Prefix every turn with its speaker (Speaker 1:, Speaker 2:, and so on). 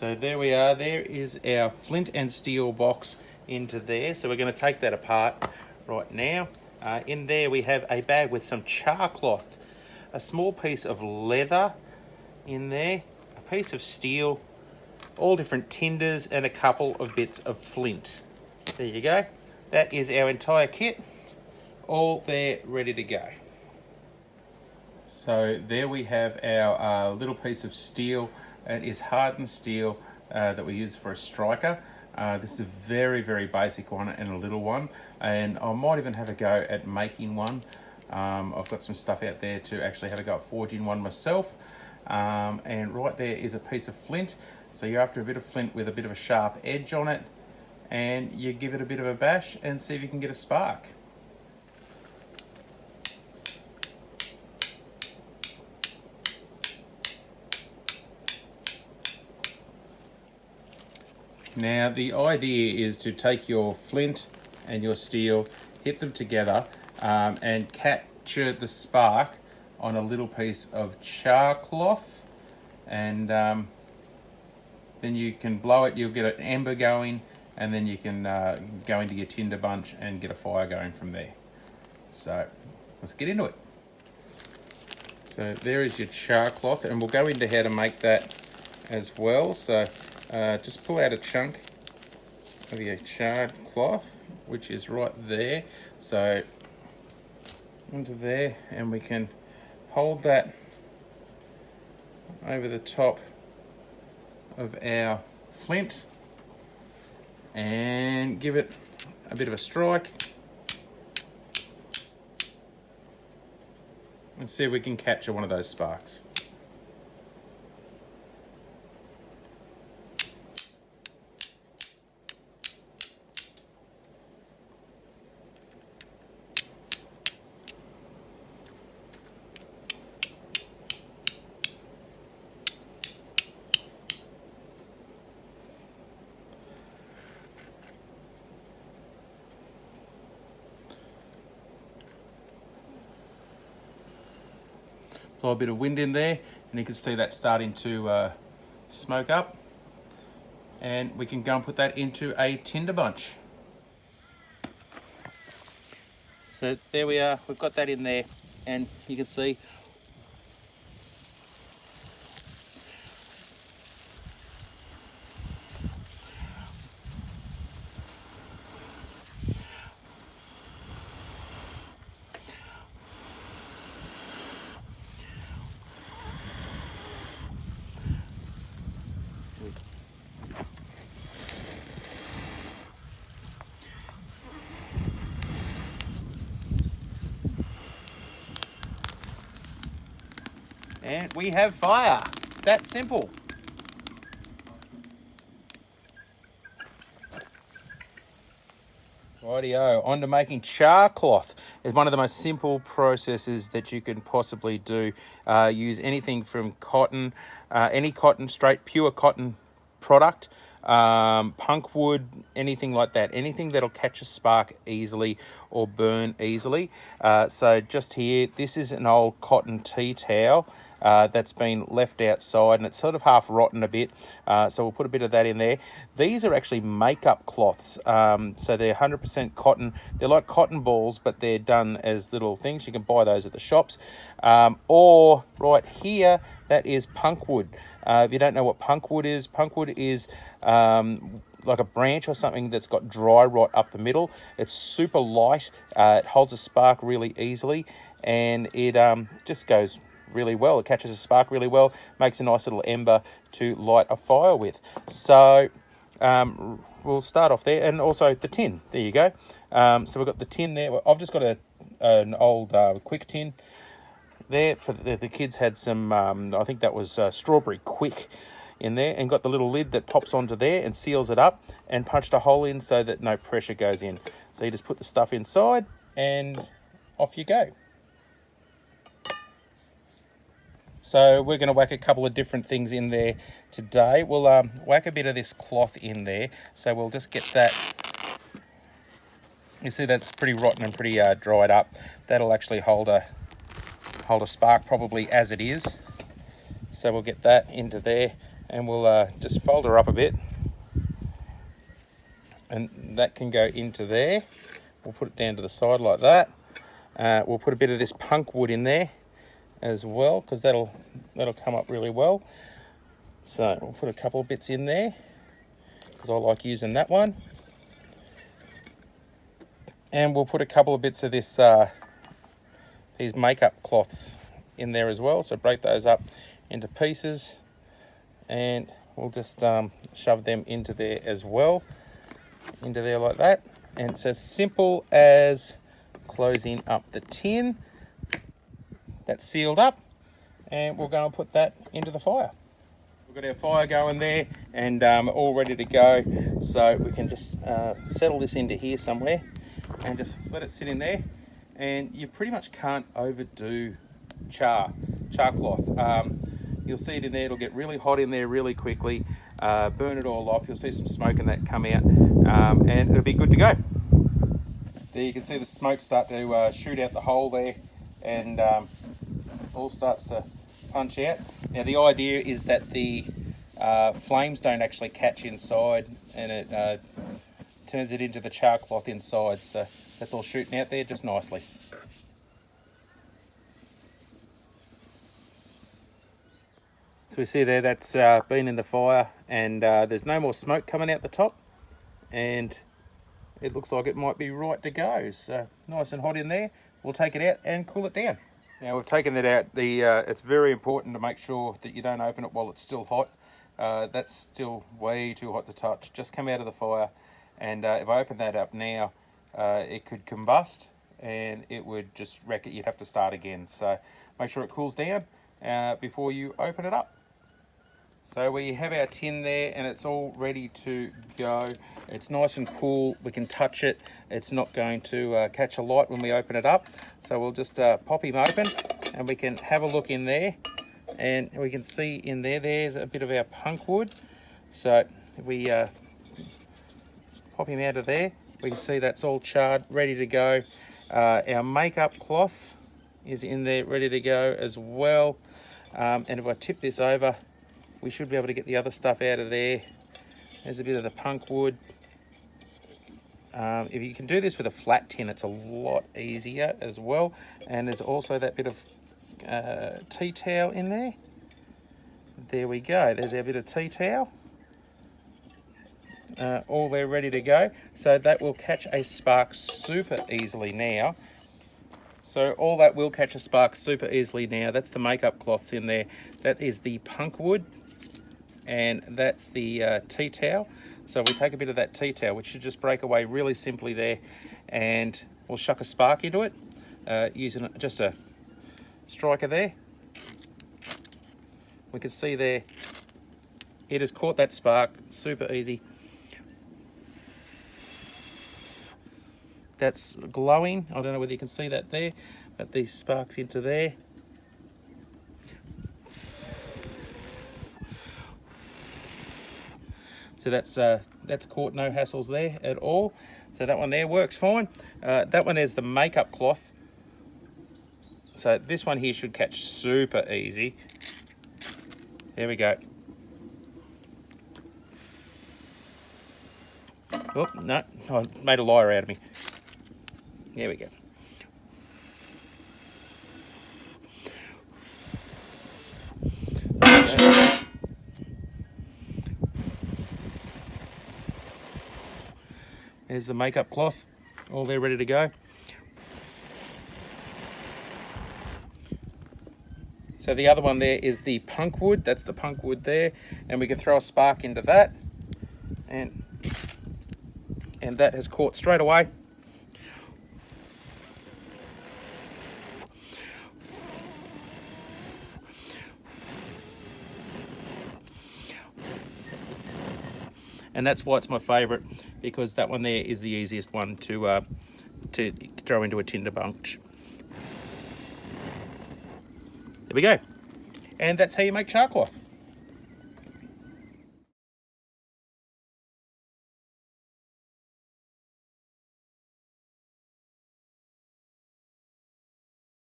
Speaker 1: So there we are. There is our flint and steel box into there. So we're going to take that apart right now. In there we have a bag with some char cloth, a small piece of leather in there, a piece of steel, all different tinders, and a couple of bits of flint. There you go. That is our entire kit, all there ready to go. So there we have our little piece of steel. It is hardened steel that we use for a striker. This is a very, very basic one and a little one. And I might even have a go at making one. I've got some stuff out there to actually have a go at forging one myself. And right there is a piece of flint. So you're after a bit of flint with a bit of a sharp edge on it. And you give it a bit of a bash and see if you can get a spark. Now the idea is to take your flint and your steel, hit them together and capture the spark on a little piece of char cloth, and then you can blow it, you'll get an ember going, and then you can go into your tinder bunch and get a fire going from there. So let's get into it. So there is your char cloth, and we'll go into how to make that as well. So just pull out a chunk of your charred cloth, which is right there. So into there, and we can hold that over the top of our flint and give it a bit of a strike and see if we can capture one of those sparks. Blow a bit of wind in there, and you can see that starting to smoke up. And we can go and put that into a tinder bunch. So there we are, we've got that in there, and you can see and we have fire. That simple. Rightio, on to making char cloth. It's one of the most simple processes that you can possibly do. Use anything from cotton, any cotton, straight pure cotton product, punk wood, anything like that. Anything that'll catch a spark easily or burn easily. So just here, this is an old cotton tea towel. That's been left outside and it's sort of half rotten a bit, so we'll put a bit of that in there. These are actually makeup cloths, so they're 100% cotton. They're like cotton balls, but they're done as little things. You can buy those at the shops, or right here, that is punk wood. If you don't know what punk wood is like a branch or something that's got dry rot up the middle. It's super light, it holds a spark really easily, and it just goes really well. It catches a spark really well, makes a nice little ember to light a fire with. So we'll start off there, and also the tin. There you go. So we've got the tin there. I've just got an old quick tin there. For the kids had some, I think that was strawberry quick in there, and got the little lid that pops onto there and seals it up, and punched a hole in so that no pressure goes in. So you just put the stuff inside and off you go. So we're going to whack a couple of different things in there today. We'll whack a bit of this cloth in there. So we'll just get that. You see that's pretty rotten and pretty dried up. That'll actually hold a spark probably as it is. So we'll get that into there. and we'll just fold her up a bit, and that can go into there. We'll put it down to the side like that. We'll put a bit of this punk wood in there as well, because that'll come up really well. So we'll put a couple of bits in there, because I like using that one. And we'll put a couple of bits of this these makeup cloths in there as well. So break those up into pieces, and we'll just shove them into there as well, into there like that. And it's as simple as closing up the tin. That's sealed up, and we'll go and put that into the fire. We've got our fire going there, and all ready to go. So we can just settle this into here somewhere and just let it sit in there. And you pretty much can't overdo char cloth. You'll see it in there, it'll get really hot in there really quickly, burn it all off. You'll see some smoke and that come out, and it'll be good to go. There you can see the smoke start to shoot out the hole there, and all starts to punch out. Now the idea is that the flames don't actually catch inside, and it turns it into the char cloth inside. So that's all shooting out there just nicely. So we see there that's been in the fire, and there's no more smoke coming out the top, and it looks like it might be right to go. So nice and hot in there. We'll take it out and cool it down. Now we've taken it out. It's very important to make sure that you don't open it while it's still hot. That's still way too hot to touch. Just come out of the fire, and if I open that up now, it could combust and it would just wreck it. You'd have to start again. So make sure it cools down before you open it up. So we have our tin there, and it's all ready to go. It's nice and cool. We can touch it. It's not going to catch a light when we open it up. So we'll just pop him open, and we can have a look in there. And we can see in there, there's a bit of our punk wood. So if we pop him out of there, we can see that's all charred, ready to go. Our makeup cloth is in there, ready to go as well. And if I tip this over, we should be able to get the other stuff out of there. There's a bit of the punk wood. If you can do this with a flat tin, it's a lot easier as well. And there's also that bit of tea towel in there. There we go. There's our bit of tea towel. All there ready to go. So that will catch a spark super easily now. So all that will catch a spark super easily now. That's the makeup cloths in there. That is the punk wood, and that's the tea towel. So we take a bit of that tea towel, which should just break away really simply there, and we'll shuck a spark into it using just a striker there. We can see there it has caught that spark super easy. That's glowing. I don't know whether you can see that there, but these sparks into there. So that's caught, no hassles there at all. So that one there works fine. That one is the makeup cloth. So this one here should catch super easy. There we go. Oh, no, I made a liar out of me. There we go. There's the makeup cloth, all there ready to go. So the other one there is the punk wood. That's the punk wood there, and we can throw a spark into that, and that has caught straight away. And that's why it's my favourite, because that one there is the easiest one to throw into a tinder bunch. There we go. And that's how you make char cloth.